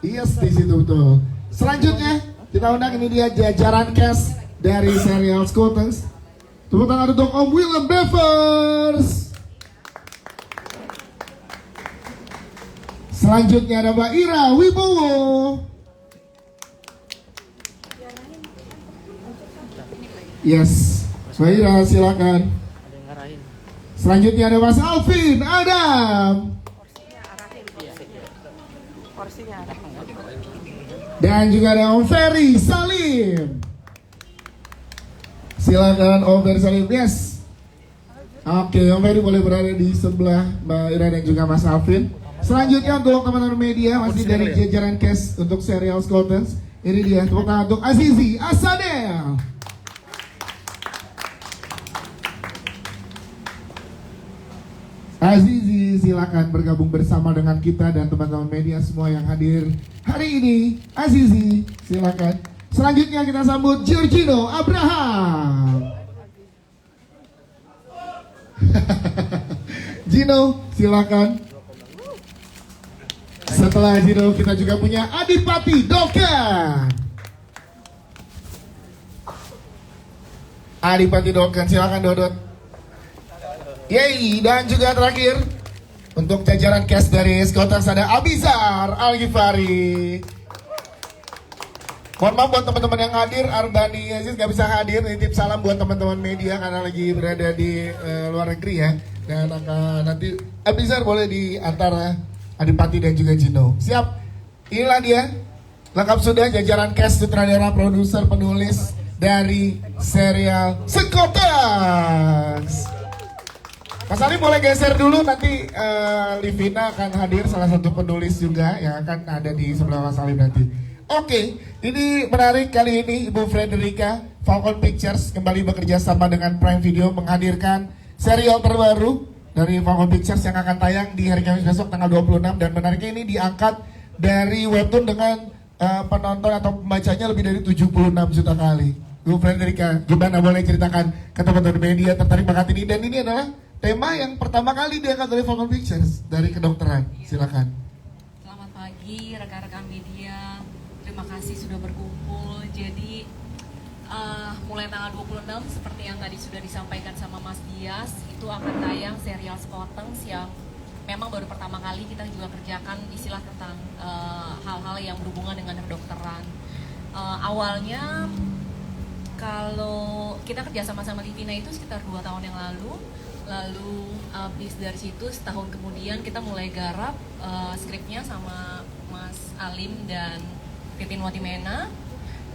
Yes, di situ betul. Selanjutnya kita undang, ini dia jajaran cast dari serial Scotters. Tepuk tangan untuk Om Willem Bevers. Selanjutnya ada Mbak Ira Wibowo. Yes, Mbak Ira silakan. Selanjutnya ada Mas Alvin Adam. Dan juga ada Om Ferry Salim. Silakan Om Ferry Salim. Yes. Oke, Om Ferry boleh berada di sebelah Mbak Ira dan juga Mas Alvin. Selanjutnya untuk teman-teman media masih dari jajaran cast untuk serial Scotters. Ini dia, tepuk tangan untuk Azizi Asadel. Azizi silakan bergabung bersama dengan kita dan teman-teman media semua yang hadir hari ini. Azizi silakan. Selanjutnya kita sambut Giorgino Abraham. Gino silakan. Setelah Gino kita juga punya Adipati Dolken. Adipati Dolken silakan Dodot. Yeay, dan juga terakhir untuk jajaran cast dari Scotters ada Abizar Al-Ghifari. Mohon maaf buat teman-teman yang hadir, Arbani Aziz gak bisa hadir. Nitip salam buat teman-teman media karena lagi berada di luar negeri ya. Dan nanti Abizar boleh di antara Adipati dan juga Gino. Siap? Inilah dia, lengkap sudah jajaran cast, sutradara, produser, penulis dari serial Scotters. Mas Ali boleh geser dulu, nanti Livina akan hadir, salah satu penulis juga yang akan ada di sebelah Mas Ali nanti. Oke, ini menarik kali ini Ibu Frederica, Falcon Pictures kembali bekerja sama dengan Prime Video menghadirkan serial terbaru dari Falcon Pictures yang akan tayang di hari Kamis besok tanggal 26, dan menariknya ini diangkat dari webtoon dengan penonton atau pembacanya lebih dari 76 juta kali. Ibu Frederica, gimana, boleh ceritakan ke teman-teman media tertarik banget ini, dan ini adalah tema yang pertama kali diangkat dari Falcon Pictures dari kedokteran. Silakan. Selamat pagi rekan-rekan media. Terima kasih sudah berkumpul. Jadi mulai tanggal 26 seperti yang tadi sudah disampaikan sama Mas Dias, itu akan tayang serial Scotters yang memang baru pertama kali kita juga kerjakan istilah tentang hal-hal yang berhubungan dengan kedokteran. Awalnya kalau kita kerja sama-sama di Livina itu sekitar 2 tahun yang lalu. Lalu habis dari situ setahun kemudian kita mulai garap skripnya sama Mas Alim dan Titin Watimena.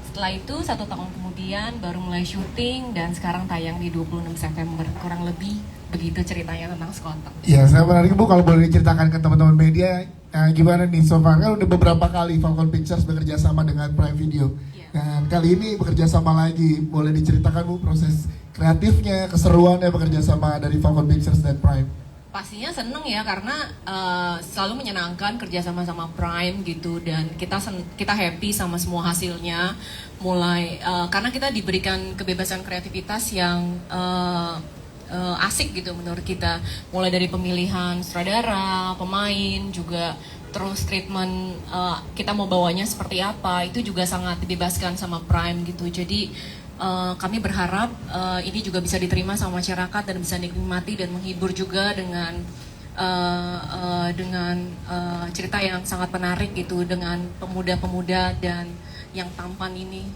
Setelah itu 1 tahun kemudian baru mulai syuting dan sekarang tayang di 26 September. Kurang lebih begitu ceritanya tentang Scotters. Ya, saya menarik Bu, kalau boleh diceritakan ke teman-teman media gimana nih so far, kan udah beberapa kali Falcon Pictures bekerja sama dengan Prime Video. Dan kali ini bekerja sama lagi, boleh diceritakan Bu proses kreatifnya, keseruannya bekerja sama dari Falcon Pictures dan Prime? Pastinya seneng ya, karena selalu menyenangkan kerja sama Prime gitu, dan kita happy sama semua hasilnya. Mulai karena kita diberikan kebebasan kreativitas yang asik gitu menurut kita. Mulai dari pemilihan sutradara, pemain juga, terus treatment kita mau bawanya seperti apa, itu juga sangat dibebaskan sama Prime gitu. Jadi kami berharap ini juga bisa diterima sama masyarakat dan bisa dinikmati dan menghibur juga dengan cerita yang sangat menarik gitu, dengan pemuda-pemuda dan yang tampan ini.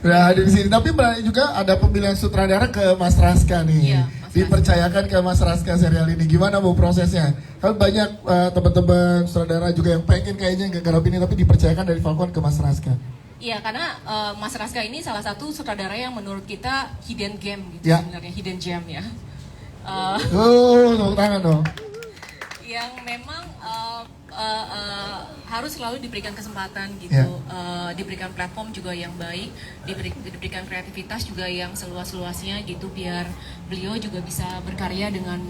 Nah, di sini tapi juga ada pemilihan sutradara ke Mas Raska nih. Iya, dipercayakan ke Mas Raska serial ini. Gimana Bu prosesnya? Kan banyak teman-teman sutradara juga yang pengen kayaknya nggak garap ini, tapi dipercayakan dari Falcon ke Mas Raska. Iya, karena Mas Raska ini salah satu sutradara yang menurut kita hidden gem gitu ya. Sebenarnya hidden gem ya. Tepuk tangan dong. Yang memang harus selalu diberikan kesempatan gitu, diberikan platform juga yang baik, diberikan kreativitas juga yang seluas-luasnya gitu, biar beliau juga bisa berkarya dengan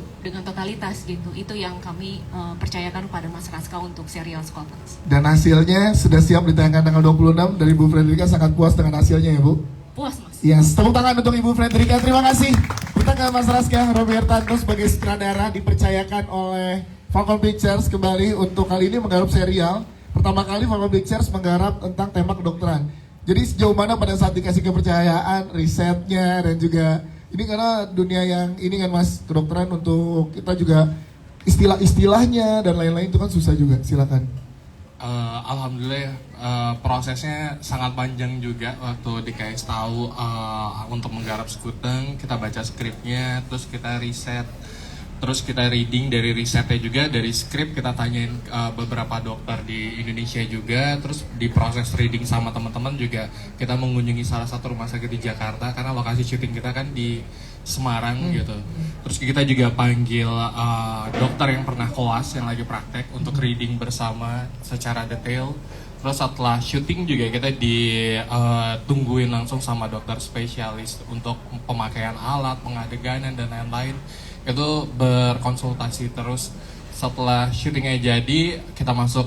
totalitas gitu. Itu yang kami percayakan pada Mas Raska untuk serial Scotters. Dan hasilnya sudah siap ditayangkan tanggal 26 dari Bu Frederica, sangat puas dengan hasilnya ya Bu? Puas Mas. Yes, tepuk tangan untuk Ibu Frederica, terima kasih. Kita ke Mas Raska, Robertanto sebagai sutradara dipercayakan oleh Falcon Pictures kembali untuk kali ini menggarap serial. Pertama kali Falcon Pictures menggarap tentang tema kedokteran. Jadi sejauh mana pada saat dikasih kepercayaan, risetnya dan juga ini karena dunia yang ini kan Mas, kedokteran untuk kita juga istilah-istilahnya dan lain-lain itu kan susah juga. Silakan. Alhamdulillah ya, prosesnya sangat panjang juga waktu dikasih tahu untuk menggarap Sekuteng. Kita baca skripnya, terus kita riset, terus kita reading dari risetnya juga, dari skrip kita tanyain beberapa dokter di Indonesia juga, terus di proses reading sama teman-teman juga kita mengunjungi salah satu rumah sakit di Jakarta karena lokasi syuting kita kan di Semarang gitu. Terus kita juga panggil dokter yang pernah koas yang lagi praktek untuk reading bersama secara detail. Terus setelah syuting juga kita ditungguin langsung sama dokter spesialis untuk pemakaian alat, pengadeganan dan lain-lain. Itu berkonsultasi terus. Setelah syutingnya jadi, kita masuk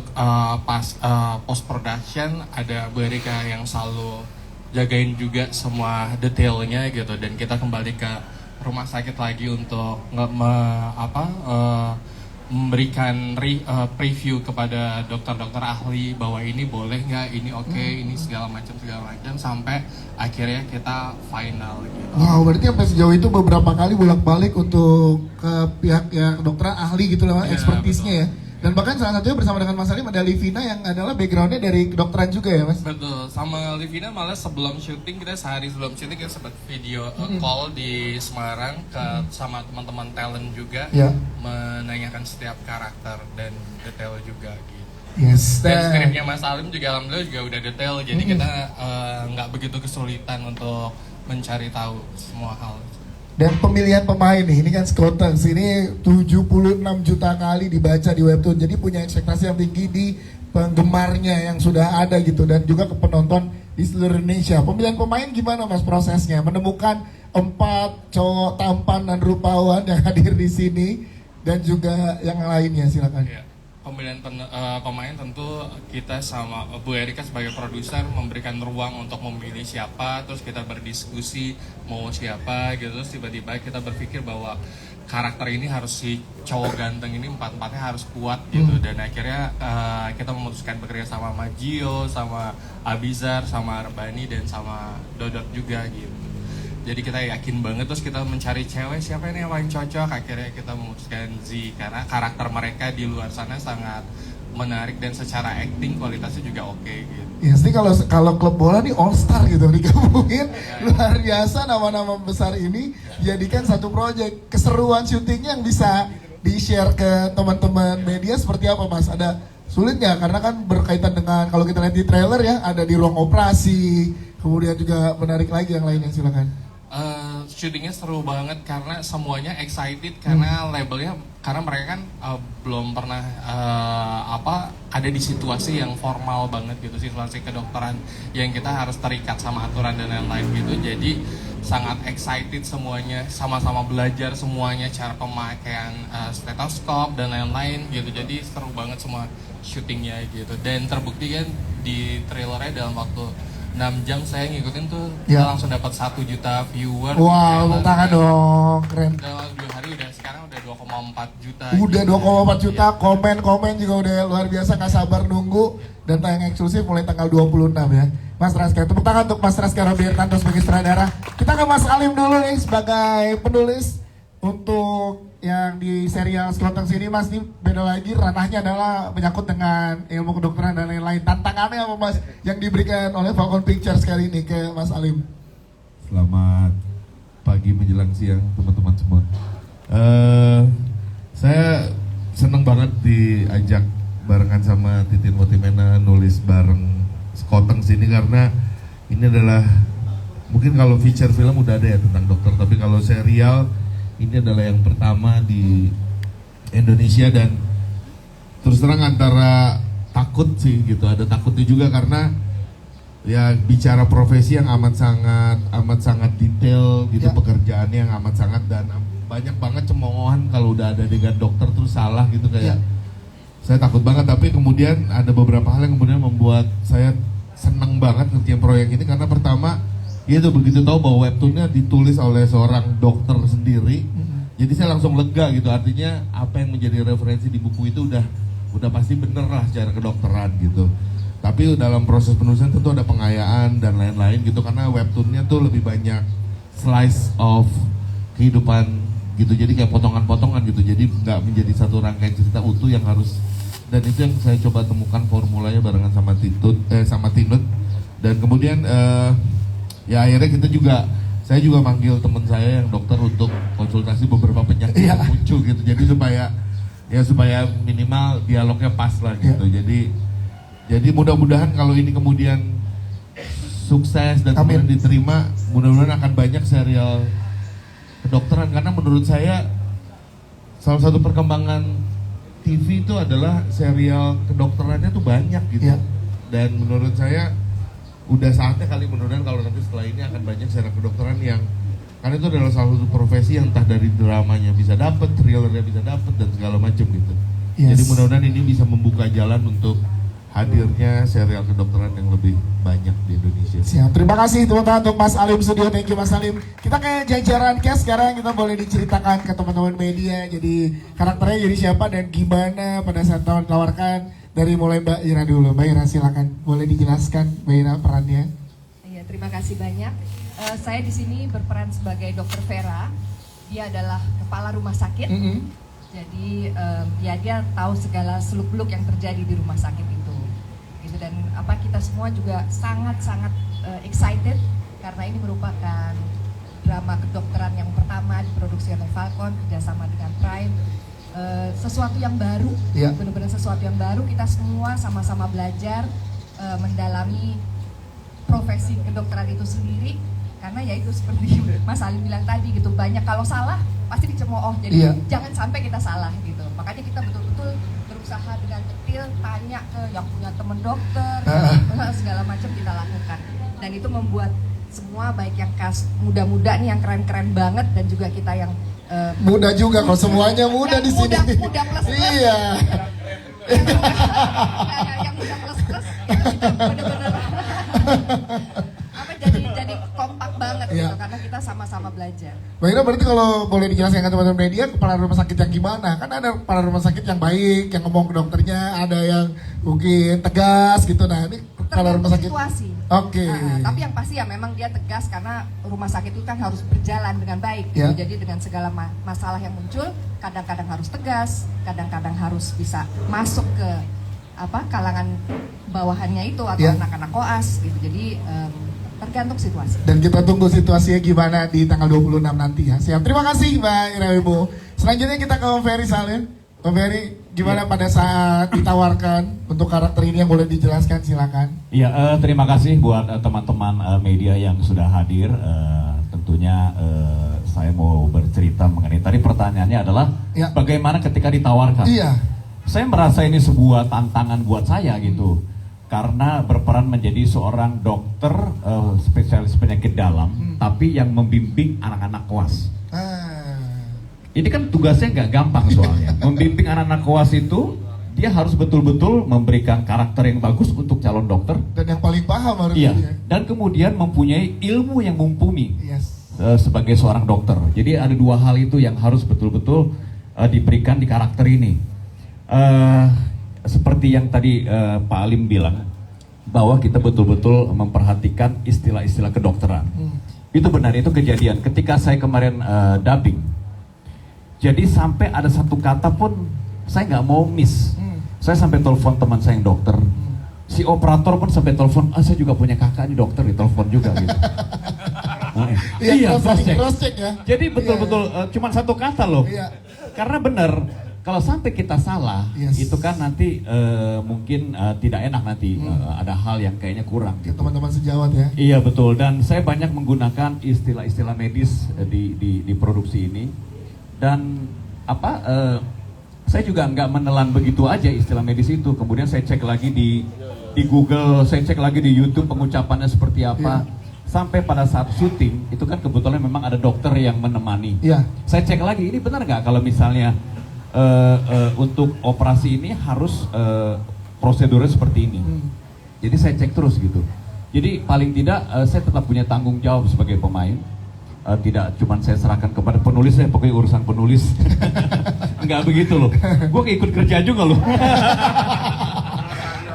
post production, ada Bu Erika yang selalu jagain juga semua detailnya gitu, dan kita kembali ke rumah sakit lagi untuk memberikan preview kepada dokter-dokter ahli bahwa ini boleh nggak, ini oke, ini segala macam sampai akhirnya kita final gitu. Wow, berarti sampai sejauh itu beberapa kali bolak-balik untuk ke pihak ya kedokteran ahli gitu loh, ekspertisnya ya. Dan bahkan salah satunya bersama dengan Mas Salim ada Livina yang adalah backgroundnya dari kedokteran juga ya Mas? Betul, sama Livina malah sebelum syuting, kita sehari sebelum syuting kita sempat video call di Semarang sama teman-teman talent juga, menanyakan setiap karakter dan detail juga gitu. Yes. Dan skripnya Mas Salim juga alhamdulillah juga udah detail, jadi kita nggak begitu kesulitan untuk mencari tahu semua hal. Dan pemilihan pemain nih, ini kan Sekuteng, ini 76 juta kali dibaca di webtoon, jadi punya ekspektasi yang tinggi di penggemarnya yang sudah ada gitu, dan juga ke penonton di seluruh Indonesia. Pemilihan pemain gimana Mas prosesnya? Menemukan 4 cowok tampan dan rupawan yang hadir di sini, dan juga yang lainnya, silakan. Ya. Pemilihan pemain tentu kita sama Bu Erika sebagai produser memberikan ruang untuk memilih siapa, terus kita berdiskusi mau siapa gitu, terus tiba-tiba kita berpikir bahwa karakter ini harus, si cowok ganteng ini empat-empatnya harus kuat gitu, dan akhirnya kita memutuskan bekerja sama Gio, sama Abizar, sama Arbani dan sama Dodot juga gitu. Jadi kita yakin banget, terus kita mencari cewek siapa ini yang paling cocok, akhirnya kita memutuskan Z karena karakter mereka di luar sana sangat menarik dan secara acting kualitasnya juga oke gitu. Ya sih, kalau klub bola nih all star gitu digabungin, luar biasa nama-nama besar ini jadikan satu proyek. Keseruan syutingnya yang bisa di-share ke teman-teman media seperti apa Mas? Ada sulit nggak? Karena kan berkaitan dengan kalau kita lihat di trailer ya, ada di ruang operasi, kemudian juga menarik lagi yang lainnya, silakan. Syutingnya seru banget karena semuanya excited karena labelnya, karena mereka kan belum pernah ada di situasi yang formal banget gitu, situasi kedokteran yang kita harus terikat sama aturan dan lain-lain gitu. Jadi sangat excited semuanya, sama-sama belajar semuanya, cara pemakaian stetoskop dan lain-lain gitu. Jadi seru banget semua syutingnya gitu, dan terbukti kan di trailernya dalam waktu 6 jam saya ngikutin tuh, kita langsung dapat 1 juta viewer. Wow, tepuk tangan dong, keren. Dalam 2 hari sekarang udah 2,4 juta. Udah 2,4 juta, komen-komen juga udah luar biasa, gak sabar nunggu. Dan tayang eksklusif mulai tanggal 26 ya. Mas Raska, tepuk tangan untuk Mas Raska Robertanto sebagai sutradara. Kita ke Mas Alim dulu nih sebagai penulis. Untuk yang di serial Sekuteng sini Mas, ini beda lagi, ranahnya adalah menyangkut dengan ilmu kedokteran dan lain-lain. Tantangannya apa Mas yang diberikan oleh Falcon Pictures kali ini ke Mas Alim? Selamat pagi menjelang siang teman-teman semua. Saya seneng banget diajak barengan sama Titin Motimena nulis bareng Sekuteng sini, karena ini adalah, mungkin kalau feature film udah ada ya tentang dokter, tapi kalau serial ini adalah yang pertama di Indonesia. Dan terus terang antara takut sih gitu, ada takutnya juga karena ya bicara profesi yang amat sangat detail gitu, pekerjaannya yang amat sangat, dan banyak banget cemoohan kalau udah ada dengan dokter terus salah gitu, kayak saya takut banget. Tapi kemudian ada beberapa hal yang kemudian membuat saya senang banget ngerjain proyek ini, karena pertama itu begitu tahu bahwa webtoonnya ditulis oleh seorang dokter sendiri Jadi saya langsung lega gitu, artinya apa yang menjadi referensi di buku itu udah pasti bener lah secara kedokteran gitu. Tapi dalam proses penulisan tentu ada pengayaan dan lain-lain gitu, karena webtoonnya tuh lebih banyak slice of kehidupan gitu, jadi kayak potongan-potongan gitu, jadi nggak menjadi satu rangkaian cerita utuh yang harus, dan itu yang saya coba temukan formulanya barengan sama Tinut, dan kemudian ya akhirnya saya juga manggil teman saya yang dokter untuk konsultasi beberapa penyakit yang muncul gitu, jadi supaya minimal dialognya pas lah gitu. Jadi mudah-mudahan kalau ini kemudian sukses dan kemudian diterima, mudah-mudahan akan banyak serial kedokteran, karena menurut saya salah satu perkembangan TV itu adalah serial kedokterannya tuh banyak gitu. Dan menurut saya udah saatnya kali, mudah-mudahan kalau nanti setelah ini akan banyak serial kedokteran yang, karena itu adalah salah satu profesi yang entah dari dramanya bisa dapet, thrillernya bisa dapet, dan segala macam gitu. Jadi mudah-mudahan ini bisa membuka jalan untuk hadirnya serial kedokteran yang lebih banyak di Indonesia. Siap, terima kasih teman-teman untuk Mas Alim Studio, thank you Mas Alim. Kita ke jajaran cast sekarang, kita boleh diceritakan ke teman-teman media, jadi karakternya jadi siapa dan gimana pada saat tawarkan, dari mulai Mbak Ira dulu. Mbak Ira silakan, boleh dijelaskan Mbak Ira perannya. Iya, terima kasih banyak. Saya di sini berperan sebagai Dokter Vera. Dia adalah kepala rumah sakit. Jadi ya dia tahu segala seluk-beluk yang terjadi di rumah sakit itu. Gitu, dan kita semua juga sangat-sangat excited karena ini merupakan drama kedokteran yang pertama diproduksi oleh Falcon kerjasama dengan Prime. Sesuatu yang baru, benar-benar sesuatu yang baru. Kita semua sama-sama belajar mendalami profesi kedokteran itu sendiri, karena ya itu seperti Mas Alim bilang tadi gitu, banyak kalau salah pasti dicemooh, jadi jangan sampai kita salah gitu. Makanya kita betul-betul berusaha dengan detail, tanya ke yang punya temen dokter, segala macam kita lakukan, dan itu membuat semua baik yang cast muda-muda nih yang keren-keren banget, dan juga kita yang muda juga, kalau semuanya muda di sini. Muda plus plus. Iya. Yang muda plus plus itu benar-benar jadi kompak banget gitu, karena kita sama-sama belajar. Mbak Ira, berarti kalau boleh dijelaskan ke teman-teman media, kepala rumah sakit yang gimana? Kan ada kepala rumah sakit yang baik, yang ngomong ke dokternya, ada yang mungkin tegas gitu. Nah, ini kepala rumah sakit situasi. Oke. Tapi yang pasti ya memang dia tegas karena rumah sakit itu kan harus berjalan dengan baik gitu. Jadi dengan segala masalah yang muncul, kadang-kadang harus tegas, kadang-kadang harus bisa masuk ke kalangan bawahannya itu atau anak-anak koas gitu. Jadi tergantung situasi. Dan kita tunggu situasinya gimana di tanggal 26 nanti ya. Siap. Terima kasih Mbak Ira Wibowo. Selanjutnya kita ke Om Ferry Salim. Om Ferry, gimana pada saat ditawarkan untuk karakter ini, yang boleh dijelaskan silakan. Iya, terima kasih buat teman-teman media yang sudah hadir. Tentunya saya mau bercerita mengenai, tadi pertanyaannya adalah bagaimana ketika ditawarkan. Saya merasa ini sebuah tantangan buat saya gitu. Karena berperan menjadi seorang dokter spesialis penyakit dalam, tapi yang membimbing anak-anak koas. Ini kan tugasnya nggak gampang soalnya. Membimbing anak-anak koas itu, dia harus betul-betul memberikan karakter yang bagus untuk calon dokter. Dan yang paling paham harus. Dan kemudian mempunyai ilmu yang mumpuni sebagai seorang dokter. Jadi ada dua hal itu yang harus betul-betul diberikan di karakter ini. Seperti yang tadi Pak Alim bilang, bahwa kita betul-betul memperhatikan istilah-istilah kedokteran. Itu benar, itu kejadian. Ketika saya kemarin dubbing, jadi sampai ada satu kata pun saya nggak mau miss. Saya sampai telepon teman saya yang dokter. Si operator pun sampai telepon, saya juga punya kakak nih dokter, ditelepon juga gitu. Cross check ya. Jadi betul-betul cuma satu kata loh. Karena benar. Kalau sampai kita salah, itu kan nanti mungkin tidak enak nanti, ada hal yang kayaknya kurang. Gitu. Teman-teman sejawat ya. Iya betul, dan saya banyak menggunakan istilah-istilah medis di produksi ini, dan saya juga nggak menelan begitu aja istilah medis itu. Kemudian saya cek lagi di Google, saya cek lagi di YouTube pengucapannya seperti apa. Sampai pada saat syuting itu kan kebetulan memang ada dokter yang menemani. Saya cek lagi, ini benar nggak kalau misalnya untuk operasi ini harus prosedurnya seperti ini. Jadi saya cek terus gitu. Jadi paling tidak saya tetap punya tanggung jawab sebagai pemain. tidak cuman saya serahkan kepada penulis, saya pokoknya urusan penulis. Enggak begitu loh. Gue ikut kerja juga loh.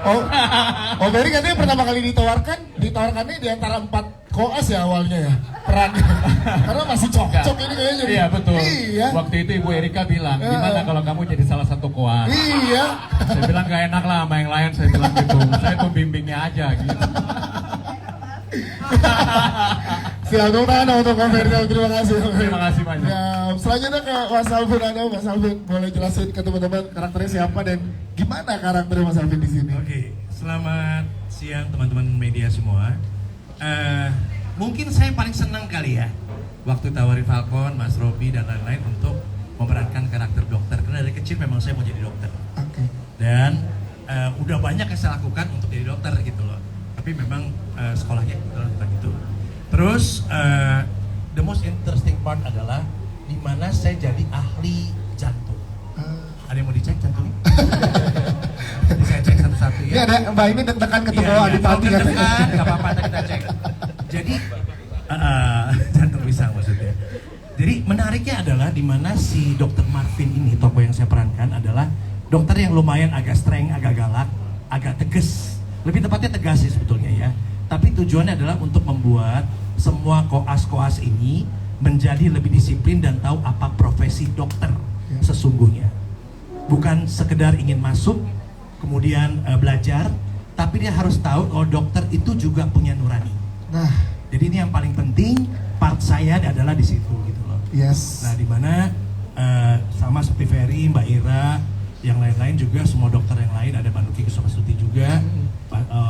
Oh, Berry katanya pertama kali ditawarkannya di antara 4 koas ya awalnya ya perannya. Karena masih cocok ini kayaknya. Iya betul. Iya. Waktu itu Ibu Erika bilang, gimana kalau kamu jadi salah satu koas? Iya. Saya bilang gak enak lah sama yang lain, saya bilang gitu. Saya tuh bimbingnya aja gitu. Siap, tepuk tangan untuk Kak Ferry. Terima kasih. Terima kasih banyak. Ya, selanjutnya ke Mas Alvin. Mas Alvin boleh jelasin ke teman-teman karakternya siapa dan gimana karakter Mas Alvin di sini? Oke, selamat siang teman-teman media semua. Mungkin saya paling senang kali ya waktu tawarin Falcon, Mas Robi dan lain-lain untuk memerankan karakter dokter. Karena dari kecil memang saya mau jadi dokter. Oke. Dan udah banyak yang saya lakukan untuk jadi dokter gitu loh. Tapi memang sekolahnya kebetulan bukan itu. Terus the most interesting part adalah di mana saya jadi ahli jantung. Ada yang mau dicek jantungnya? Jadi saya cek satu-satu ya. Ini ada Mbak ini deg-degan ketemu Adipati katanya. katanya. Gak apa-apa, kita cek. Jadi jantung pisang maksudnya. Jadi menariknya adalah di mana si Dr. Marvin ini, tokoh yang saya perankan adalah dokter yang lumayan agak strength, agak galak, agak tegas. Lebih tepatnya tegas sih sebetulnya ya. Tapi tujuannya adalah untuk membuat semua koas-koas ini menjadi lebih disiplin dan tahu apa profesi dokter sesungguhnya. Bukan sekedar ingin masuk, kemudian belajar, tapi dia harus tahu kalau dokter itu juga punya nurani. Nah, jadi ini yang paling penting, part saya adalah di situ gitu loh. yes. Nah, di mana sama seperti Ferry, Mbak Ira, yang lain-lain juga, semua dokter yang lain, ada Mbak Nuki Kusumasuti juga,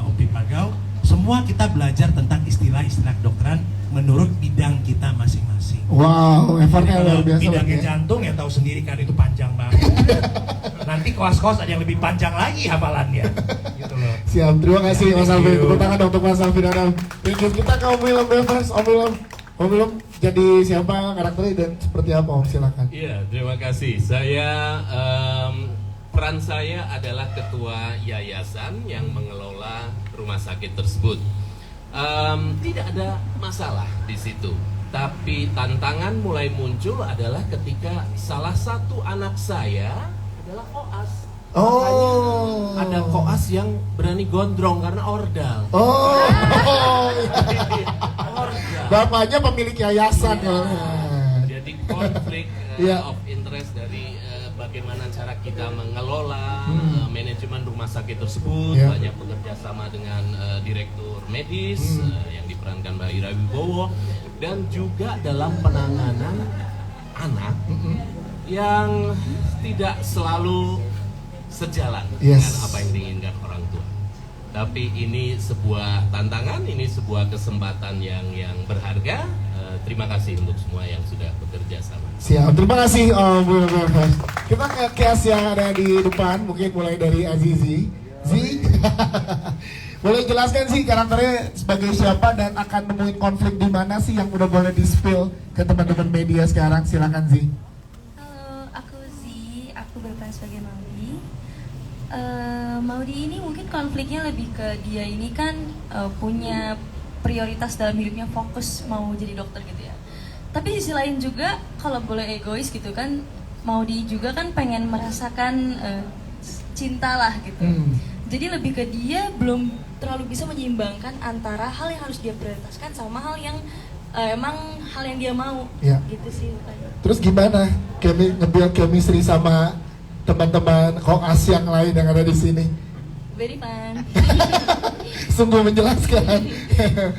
Upi Pagau, semua kita belajar tentang istilah-istilah kedokteran menurut bidang kita masing-masing. Wow, effortnya Jadi luar kalau biasa. bidangnya ya. jantung ya tahu sendiri kan itu panjang banget. Nanti koas-koas ada yang lebih panjang lagi hafalannya. Gitu loh. Siap, terima kasih Mas Thank Alvin. you. Tepuk tangan untuk Mas Alvin Adam. Kita ke Om Willem Bevers. Om Willem jadi siapa karakternya dan seperti apa Om? Silakan. Iya, terima kasih. Peran saya adalah ketua yayasan yang mengelola rumah sakit tersebut. Tidak ada masalah di situ. Tapi tantangan mulai muncul adalah ketika salah satu anak saya adalah koas. Oh. Makanya ada koas yang berani gondrong karena ordal. Oh. Ordal. Bapaknya pemilik yayasan. Iya. Ya. Jadi konflik Iya. of interest dari bagaimana cara kita mengelola manajemen rumah sakit tersebut. Iya. Banyak bekerja sama dengan direktur medis yang diperankan Mbak Ira Wibowo, dan juga dalam penanganan anak yang tidak selalu sejalan Yes. dengan apa yang diinginkan orang tua. Tapi ini sebuah tantangan, ini sebuah kesempatan yang berharga. Terima kasih untuk semua yang sudah bekerja sama. Siap, terima kasih Om Willem Bevers. Kita ke cast yang ada di depan, mungkin mulai dari Azizi. Boleh jelaskan sih karakternya sebagai siapa dan akan nemuin konflik di mana sih yang udah boleh di-spill ke teman-teman media sekarang. Silakan Zi. Halo, aku Zi, aku berperan sebagai Maudi. Maudi ini mungkin konfliknya lebih ke dia ini kan punya prioritas dalam hidupnya, fokus mau jadi dokter gitu ya. Tapi di sisi lain juga kalau boleh egois gitu kan, Maudi juga kan pengen merasakan cinta lah gitu. Jadi lebih ke dia belum terlalu bisa menyeimbangkan antara hal yang harus dia prioritaskan sama hal yang emang hal yang dia mau. Ya. Gitu sih. Terus gimana nge-build chemistry sama teman-teman koas yang lain yang ada di sini? Very fun. Sungguh menjelaskan.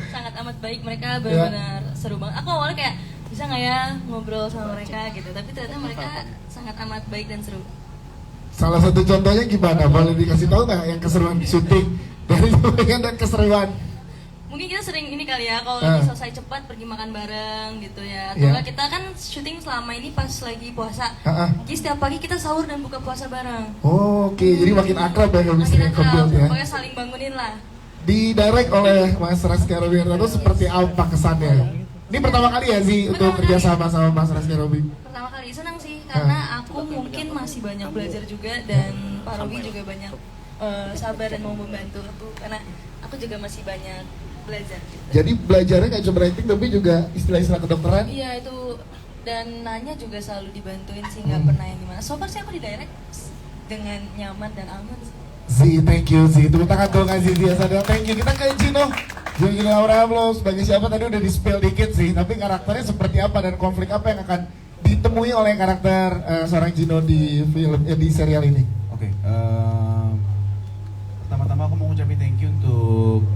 Sangat amat baik, mereka benar-benar seru banget. Aku awalnya kayak bisa nggak ya ngobrol sama mereka gitu, tapi ternyata mereka sangat amat baik dan seru. Salah satu contohnya gimana? Boleh dikasih tahu nggak yang keseruan syuting dari bagian dan keseruan? Mungkin kita sering ini kali ya, kalau lagi selesai cepat pergi makan bareng gitu ya. Atau nggak kita kan syuting selama ini pas lagi puasa. Jadi setiap pagi kita sahur dan buka puasa bareng. Oh, oke. Jadi makin akrab ya chemistry yang kebuild ya. Pokoknya saling bangunin lah. Di-direct oleh Mas Raski Robiarto, seperti apa kesannya? Ini pertama kali ya sih untuk kerja sama Mas Raski Robi? Pertama kali, senang sih karena aku mungkin masih banyak belajar juga dan Pak Robi juga banyak sabar dan mau membantu aku karena aku juga masih banyak belajar gitu. Jadi belajarnya nggak cuma acting tapi juga istilah-istilah kedokteran. Iya itu, dan nanya juga selalu dibantuin sih, nggak pernah yang gimana. So far sih aku di direct dengan nyaman dan aman sih. Zi, thank you Zi. Tepuk tangan dong Zi Sadar. Thank you. Kita ke Gino. Gino Abraham lo sebagai siapa tadi udah di-spill dikit sih. Tapi karakternya seperti apa dan konflik apa yang akan ditemui oleh karakter seorang Gino di film di serial ini? Oke, pertama-tama aku mau ngucapin thank you untuk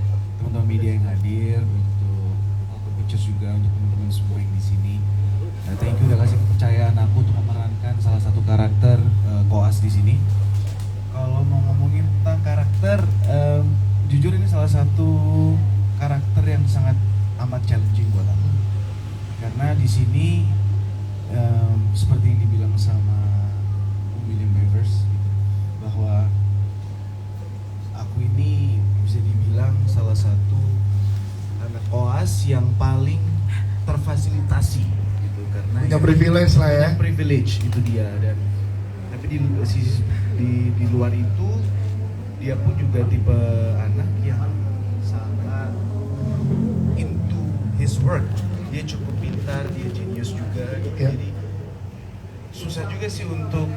teman-teman media yang hadir, untuk Pictures juga, untuk teman-teman semua yang di sini. Thank you udah kasih kepercayaan aku untuk memerankan salah satu karakter koas di sini. Kalau mau ngomongin tentang karakter, jujur ini salah satu karakter yang sangat amat challenging buat aku. Karena di sini seperti yang dibilang sama William Bevers, bahwa aku ini bisa dibilang salah satu anak koas yang paling terfasilitasi gitu, karena punya privilege lah ya. Privilege itu dia, dan tapi di luar itu dia pun juga tipe anak yang sangat into his work. Dia cukup pintar, dia genius juga gitu. Yeah. Jadi susah juga sih untuk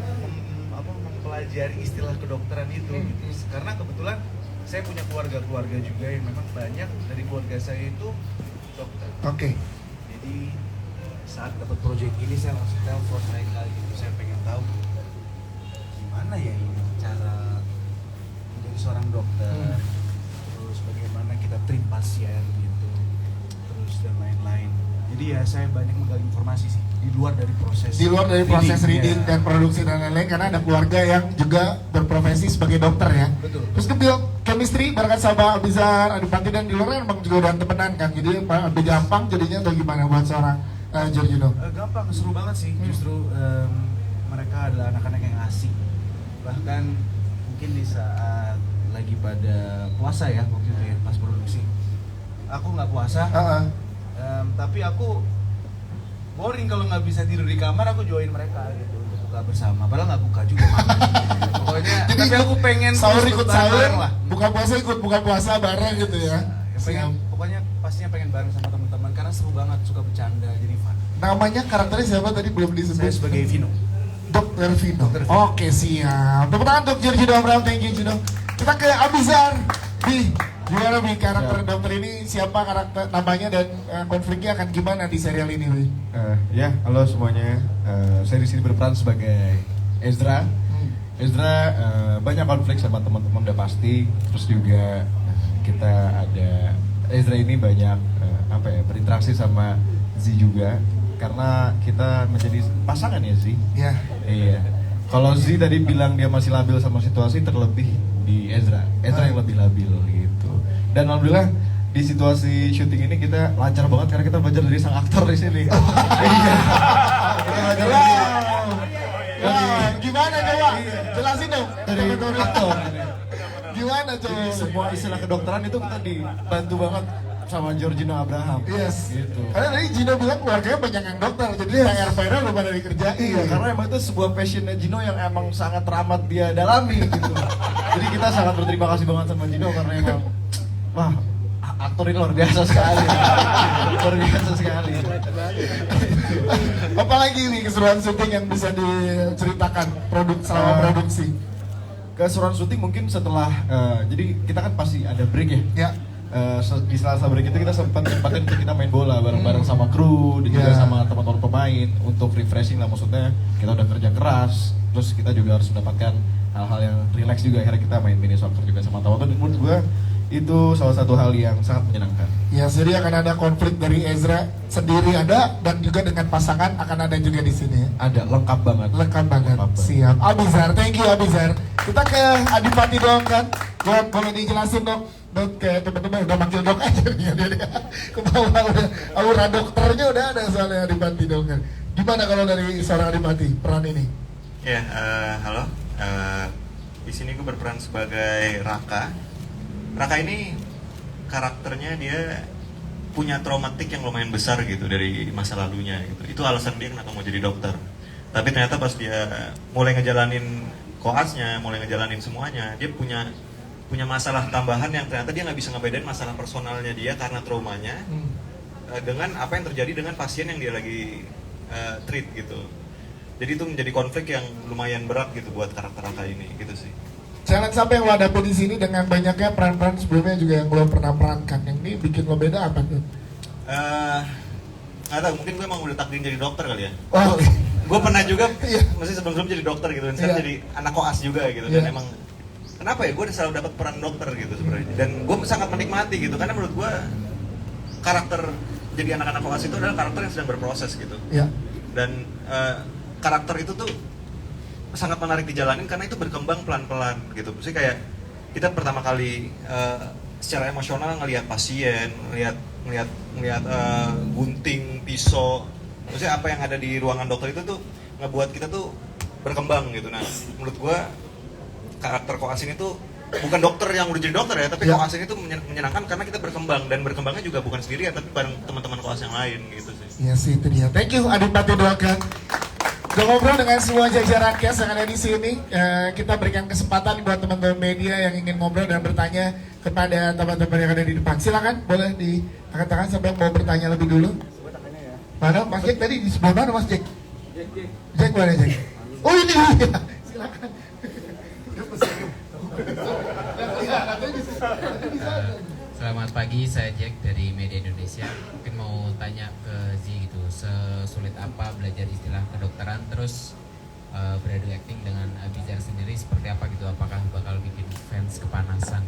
mempelajari istilah kedokteran itu gitu. Karena kebetulan saya punya keluarga juga yang memang banyak dari keluarga saya itu dokter. Oke. Jadi saat dapat proyek ini saya langsung telepon mereka gitu. Saya pengen tahu gimana ya ini cara menjadi seorang dokter, terus bagaimana kita treat pasien gitu, terus dan lain-lain. Jadi ya saya banyak menggali informasi sih di luar dari proses reading ya. dan produksi dan lain-lain, karena ada keluarga yang juga berprofesi sebagai dokter ya. Betul. Terus kemudian chemistry barengan sama Abizar, Adipati dan di luar emang juga udah temenan kan, jadi lebih gampang jadinya atau gimana buat seorang Giorgino? Gampang, seru banget sih. Justru mereka adalah anak-anak yang asik. Bahkan mungkin di saat lagi pada puasa ya waktu itu ya pas produksi, aku nggak puasa. Tapi aku boring kalau nggak bisa tidur di kamar, aku join mereka gitu untuk buka bersama. Padahal nggak buka juga. Pokoknya jadi tapi aku pengen sahur ikut sahur lah. Buka puasa ikut buka puasa bareng gitu ya. Pokoknya pastinya pengen bareng sama teman-teman karena seru banget, suka bercanda, jadi fun. Namanya karakternya siapa tadi belum disebut? Saya sebagai Vino. Dr. Vino. Oke, siap. Tepuk tangan untuk Giorgino Abraham. Thank you, Gino. Kita ke Abizar. Gimana nih karakter dokter ini, siapa karakter namanya dan konfliknya akan gimana di serial ini, Wi? Ya, halo semuanya. Saya di sini berperan sebagai Ezra. Ezra banyak konflik sama teman-teman udah pasti. Terus juga kita ada Ezra ini banyak berinteraksi sama Z juga. Karena kita menjadi pasangan ya Z. Ya. Iya. Kalau Z tadi bilang dia masih labil sama situasi, terlebih di Ezra. Ezra yang lebih labil gitu. Dan alhamdulillah di situasi syuting ini kita lancar banget karena kita belajar dari sang aktor di sini. Iya. Kita belajar dari gimana coba? Jelasin dong. Dari aktor. Gimana coba? Semua istilah kedokteran itu kita dibantu banget sama Giorgino Abraham. Yes. Gitu. Karena tadi Gino bilang keluarganya banyak yang dokter, jadi PR-nya belum ada dikerjain. Iya, karena emang itu sebuah passionnya Gino yang emang sangat teramat dia dalami gitu. Jadi kita sangat berterima kasih banget sama Gino karena emang wah, aktor ini luar biasa sekali. Luar biasa sekali. Apalagi nih keseruan syuting yang bisa diceritakan selama produksi? Keseruan syuting mungkin setelah jadi kita kan pasti ada break ya. Ya. Di sela-sela break itu kita sempatin untuk kita main bola bareng-bareng sama kru dan juga sama teman-teman pemain untuk refreshing lah, maksudnya kita udah kerja keras, terus kita juga harus mendapatkan hal-hal yang relax juga, akhirnya kita main mini soccer juga sama teman-teman. Dan menurut gue itu salah satu hal yang sangat menyenangkan. Ya, jadi akan ada konflik dari Ezra sendiri ada dan juga dengan pasangan akan ada juga di sini. Ada, lengkap banget. Lengkap banget. Siap. Abizar, thank you Abizar. Kita ke Adipati dong kan. Dok, boleh dijelasin dong. Dok, kayak teman-teman udah manggil dok aja dia. Ke bawah udah aura dokternya udah ada soalnya Adipati dong kan. Gimana kalau dari seorang Adipati peran ini? Ya, halo. Di sini gue berperan sebagai Raka. Raka ini karakternya dia punya traumatik yang lumayan besar gitu dari masa lalunya gitu. Itu alasan dia kenapa mau jadi dokter. Tapi ternyata pas dia mulai ngejalanin koasnya, mulai ngejalanin semuanya, dia punya punya masalah tambahan yang ternyata dia nggak bisa ngebedain masalah personalnya dia karena traumanya dengan apa yang terjadi dengan pasien yang dia lagi treat gitu. Jadi itu menjadi konflik yang lumayan berat gitu buat karakter Raka ini gitu sih. Challenge apa yang lo hadapi di sini dengan banyaknya peran-peran sebelumnya juga yang lo pernah perankan? Yang ini bikin lo beda apa tuh? Nggak tahu, mungkin gue emang udah takdir jadi dokter kali ya. Oh, Gue pernah juga, masih sebelum jadi dokter gitu, dan sekarang jadi anak koas juga gitu. Dan emang kenapa ya gue selalu dapat peran dokter gitu sebenarnya. Dan gue sangat menikmati gitu, karena menurut gue karakter jadi anak-anak koas itu adalah karakter yang sedang berproses gitu. Dan karakter itu tuh sangat menarik dijalanin karena itu berkembang pelan-pelan gitu. Maksudnya kayak kita pertama kali secara emosional ngelihat pasien, ngelihat gunting, pisau, maksudnya apa yang ada di ruangan dokter itu tuh ngebuat kita tuh berkembang gitu. Nah, menurut gua karakter koas ini tuh bukan dokter yang udah jadi dokter ya, tapi koas ini tuh menyenangkan karena kita berkembang, dan berkembangnya juga bukan sendirian tapi bareng teman-teman koas yang lain gitu sih. Iya sih, itu dia. Thank you Adipati Doakan. Udah ngobrol dengan semua jajaran cast yang ada di sini. Kita berikan kesempatan buat teman-teman media yang ingin ngobrol dan bertanya kepada teman-teman yang ada di depan. Silakan, boleh diangkat tangan sampai yang mau bertanya lebih dulu. Mana Mas Jack tadi di sebelah mana Mas Jack? Jack mana Jack? Oh ini dia. Silakan. Selamat pagi, saya Jack dari Media Indonesia. Mungkin mau tanya ke Z gitu, sesulit apa belajar istilah kedokteran, terus beradu acting dengan Abizar sendiri seperti apa gitu? Apakah bakal bikin fans kepanasan?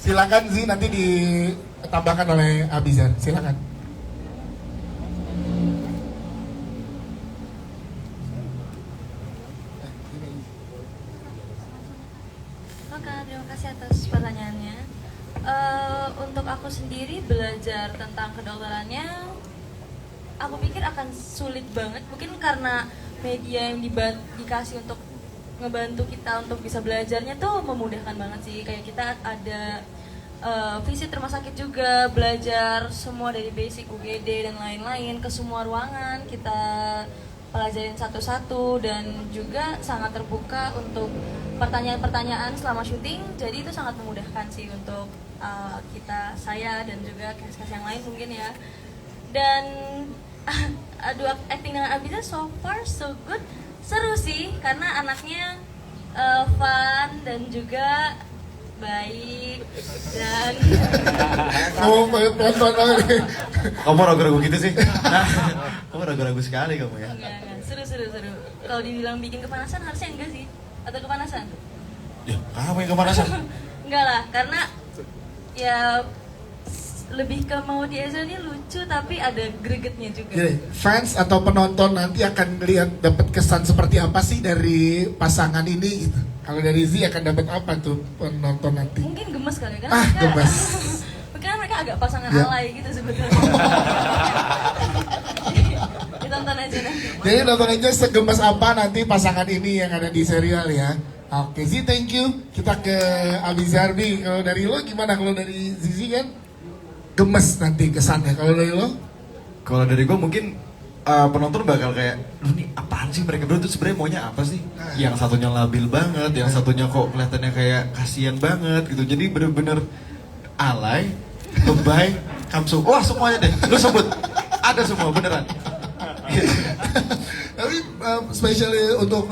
Silakan Z, nanti ditambahkan oleh Abizar. Silakan. Oke, terima kasih atas pertanyaannya. Untuk aku sendiri belajar tentang kedokterannya, aku pikir akan sulit banget. Mungkin karena media yang dikasih untuk ngebantu kita untuk bisa belajarnya tuh memudahkan banget sih. Kayak kita ada visit rumah sakit juga, belajar semua dari basic UGD dan lain-lain, ke semua ruangan kita pelajarin satu-satu, dan juga sangat terbuka untuk pertanyaan-pertanyaan selama syuting. Jadi itu sangat memudahkan sih untuk saya dan juga cast-cast yang lain mungkin ya. Dan adu acting dengan Abiza so far so good, seru sih karena anaknya fun dan juga baik dan kamu ragu-ragu gitu sih. Kamu ragu-ragu sekali kamu ya. Enggak. Seru. Kalau dibilang bikin kepanasan harusnya enggak sih? Atau kepanasan? Ya, kamu yang kepanasan. Enggak lah, karena ya lebih ke mau di Ezra ini lucu tapi ada gregetnya juga. Jadi, fans atau penonton nanti akan lihat dapat kesan seperti apa sih dari pasangan ini gitu. Kalau dari Z akan dapat apa tuh penonton nanti? Mungkin gemes kali kan? Gemes. Mungkin mereka agak pasangan alay gitu sebetulnya. Ditonton aja nanti. Jadi nonton aja segemes apa nanti pasangan ini yang ada di serial ya. Oke Z, thank you. Kita ke Abizar nih. Kalau dari lo gimana? Kalau dari Zizi kan gemes nanti kesannya. Kalau dari lo? Kalau dari gue mungkin penonton bakal kayak, lu nih apaan sih mereka berdua tuh sebenarnya maunya apa sih? Yang satunya labil banget, yang satunya kok kelihatannya kayak kasihan banget gitu. Jadi bener-bener alay, lebay, kamsu. Wah semuanya deh, lu sebut. Ada semua beneran. Tapi spesial untuk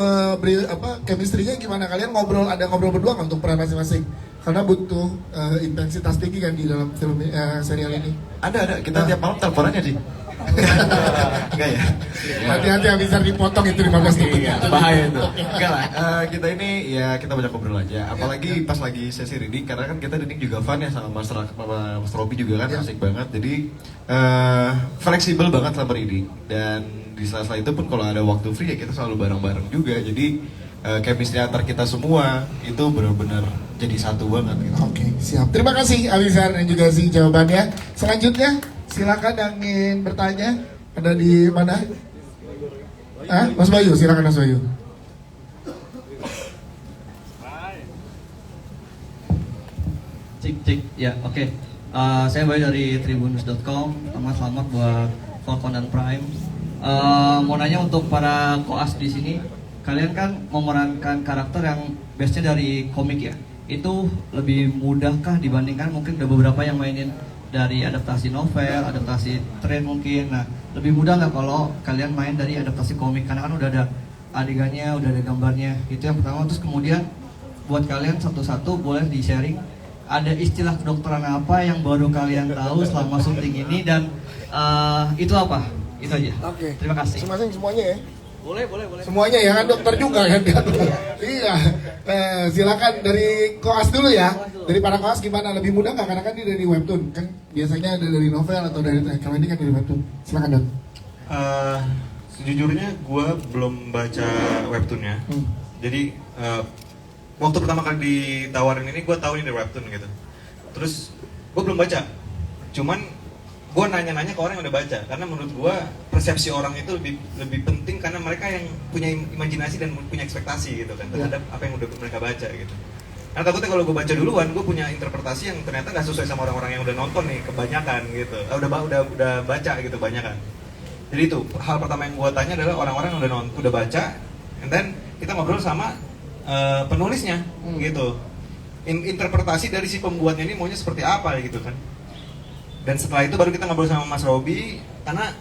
chemistry-nya gimana? Kalian ada ngobrol berdua nggak untuk peran masing-masing? Karena butuh intensitas tinggi kan di dalam film serial ini. Ada. Kita tiap malam teleponannya sih. Enggak ya? Hati-hati yang bisa dipotong itu 15 detik. Bahaya itu. Enggak lah. Kita ini ya kita banyak ngobrol aja. Apalagi pas lagi sesi reading, karena kan kita reading juga fun ya sama Mas Robi juga kan asik banget. Jadi fleksibel banget sama reading. Dan di sela-sela itu pun kalau ada waktu free ya kita selalu bareng-bareng juga. Jadi chemistry antar kita semua itu benar-benar jadi satu banget gitu. Oke, siap. Terima kasih Abizar dan juga Zi jawabannya. Selanjutnya silakan yang ingin bertanya. Ada di mana? Mas Bayu, silakan Mas Bayu. Cik, ya oke. Saya Bayu dari tribunnews.com. Selamat buat Falcon dan Prime. Mau nanya untuk para koas di sini, kalian kan memerankan karakter yang base-nya dari komik ya. Itu lebih mudahkah dibandingkan mungkin ada beberapa yang mainin dari adaptasi novel, adaptasi trend mungkin. Nah, lebih mudah nggak kalau kalian main dari adaptasi komik? Karena kan udah ada adegannya, udah ada gambarnya. Itu yang pertama. Terus kemudian buat kalian satu-satu boleh di-sharing ada istilah kedokteran apa yang baru kalian tahu selama syuting ini dan itu apa? Itu aja. Oke. Terima kasih. Masing-masing semuanya ya. Boleh. Semuanya ya kan dokter juga kan. Iya. Silakan dari Koas dulu ya. Dari para Koas gimana? Lebih mudah nggak? Karena kan ini dari webtoon kan biasanya ada dari novel atau dari kalau ini kan dari webtoon. Silakan Dok. Sejujurnya gue belum baca webtoonnya. Jadi waktu pertama kali ditawarin ini gue tahu ini dari webtoon gitu. Terus gue belum baca. Cuman gue nanya-nanya ke orang yang udah baca, karena menurut gue persepsi orang itu lebih penting karena mereka yang punya imajinasi dan punya ekspektasi gitu kan terhadap apa yang udah mereka baca gitu. Nah takutnya kalau gue baca duluan, gue punya interpretasi yang ternyata nggak sesuai sama orang-orang yang udah nonton nih kebanyakan gitu, udah baca gitu banyakan. Jadi itu hal pertama yang gue tanya adalah orang-orang yang udah baca, and then kita ngobrol sama penulisnya gitu, interpretasi dari si pembuatnya ini maunya seperti apa gitu kan. Dan setelah itu baru kita ngobrol sama Mas Robi karena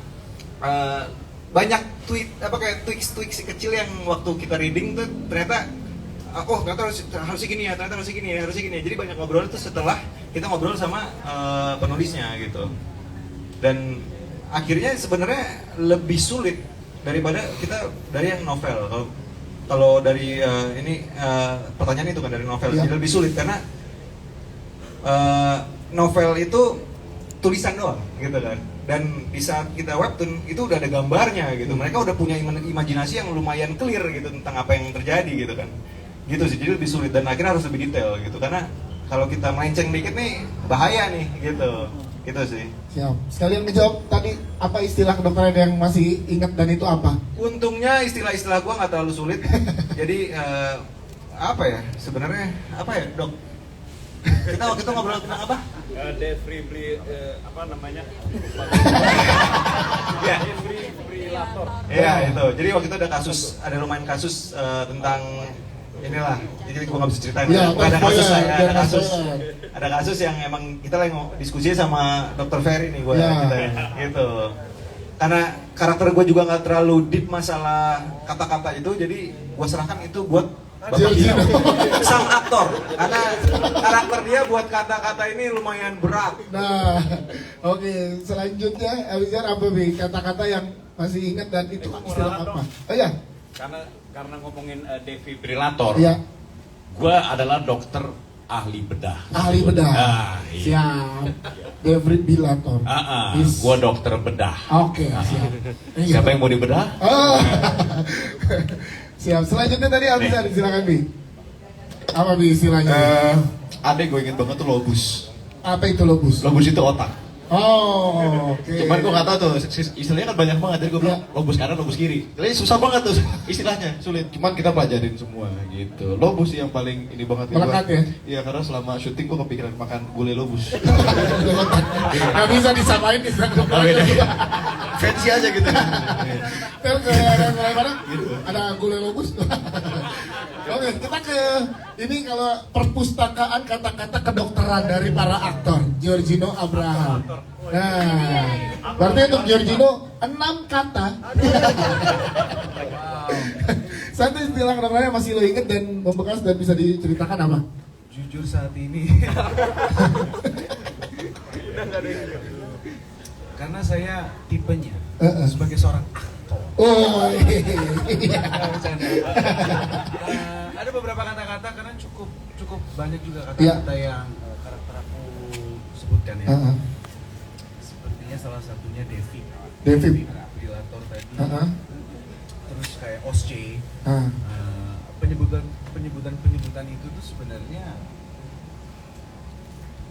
banyak tweaks kecil yang waktu kita reading tuh ternyata ternyata harus gini ya, ternyata harus gini ya. Jadi banyak ngobrol itu setelah kita ngobrol sama penulisnya gitu. Dan akhirnya sebenarnya lebih sulit daripada kita dari yang novel. Kalau dari ini pertanyaan itu kan dari novel, jadi lebih sulit karena novel itu tulisan doang gitu kan, dan di saat kita webtoon itu udah ada gambarnya gitu, mereka udah punya imajinasi yang lumayan clear gitu tentang apa yang terjadi gitu kan, gitu sih. Jadi lebih sulit dan akhirnya harus lebih detail gitu, karena kalau kita melenceng dikit nih bahaya nih gitu sih. Siap. Sekalian ngejawab tadi apa istilah kedokteran yang masih ingat dan itu apa? Untungnya istilah-istilah gua nggak terlalu sulit, jadi apa ya sebenarnya apa ya dok? Kita waktu itu ngobrol tentang apa? Apa namanya? Ya. Defibrillator. Iya itu. Jadi waktu itu ada lumayan kasus tentang inilah. Jadi gua nggak bisa ceritain. Ya, ada kasus yang emang kita lagi diskusi sama Dr. Ferry nih gitu. Karena karakter gue juga nggak terlalu deep masalah kata-kata itu, jadi gue serahkan itu buat Bapak Gino, sang aktor, karena karakter dia buat kata-kata ini lumayan berat. Nah, oke. Selanjutnya, Abizar apa nih kata-kata yang masih ingat dan itu istilah apa? Oh ya. Karena ngomongin defibrillator, ya. Gue adalah dokter ahli bedah. Ahli bedah. Iya. Siap. Defibrillator. Gue dokter bedah. Oke. Siap. Siapa yang mau dibedah? Oh. Siap. Selanjutnya tadi Abizar, silakan Bi. Apa Bi istilahnya? Ada gue inget banget tuh lobus. Apa itu lobus? Lobus itu otak. Oh, oke. Cuman gue nggak tahu tuh istilahnya kan banyak banget. Jadi gue bilang lobus kanan, lobus kiri. Jadi susah banget tuh istilahnya, sulit. Cuman kita pelajarin semua gitu. Lobus sih yang paling ini banget. Melekat ya? Iya, karena selama syuting gue kepikiran makan gulai lobus. Gak bisa disamain di sana. Fancy aja gitu. Ada gulai lobus. Oke, kita ke ini kalau perpustakaan kata-kata kedokteran dari para aktor Giorgino Abraham. Nah, berarti untuk Giorgino 6 kata. Satu istilah kedokteran yang masih lo inget dan membekas dan bisa diceritakan apa? Jujur saat ini. Karena saya tipenya sebagai seorang aktor. Oh iya. Ada beberapa kata-kata karena cukup banyak juga kata-kata yang karakter aku sebutkan ya. Sepertinya salah satunya defibrillator tadi. Terus kayak OSCE. Penyebutan itu tuh sebenarnya